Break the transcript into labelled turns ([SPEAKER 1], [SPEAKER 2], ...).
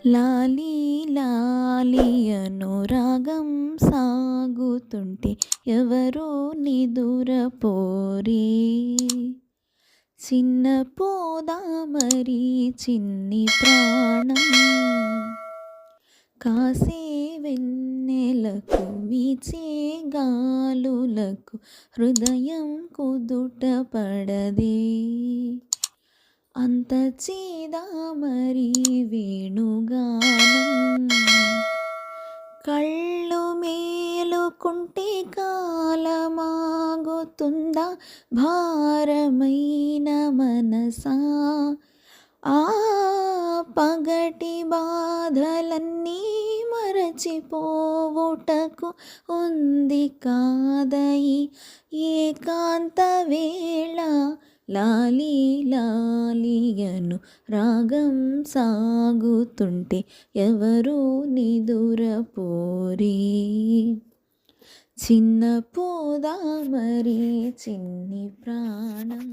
[SPEAKER 1] లాలీ లాలీ అనురాగం సాగుతుంటే ఎవరో నిదురపోరే, చిన్న పోదా మరి చిన్ని ప్రాణం, కాసే వెన్నెలకు వీచే గాలులకు హృదయం కుదుట పడదే, అంత చేదా మరి వేణుగానం, కళ్ళు మేలుకుంటే కాలమాగుతుందా భారమైన మనసా, ఆ పగటి బాధలన్నీ మరచిపోవుటకు ఉంది కాదయి ఏకాంత వేళ, లాలీ లాలియను రాగం సాగుతుంటే ఎవరో నిదురపోరే, చిన్న పోదా మరి చిన్ని ప్రాణం.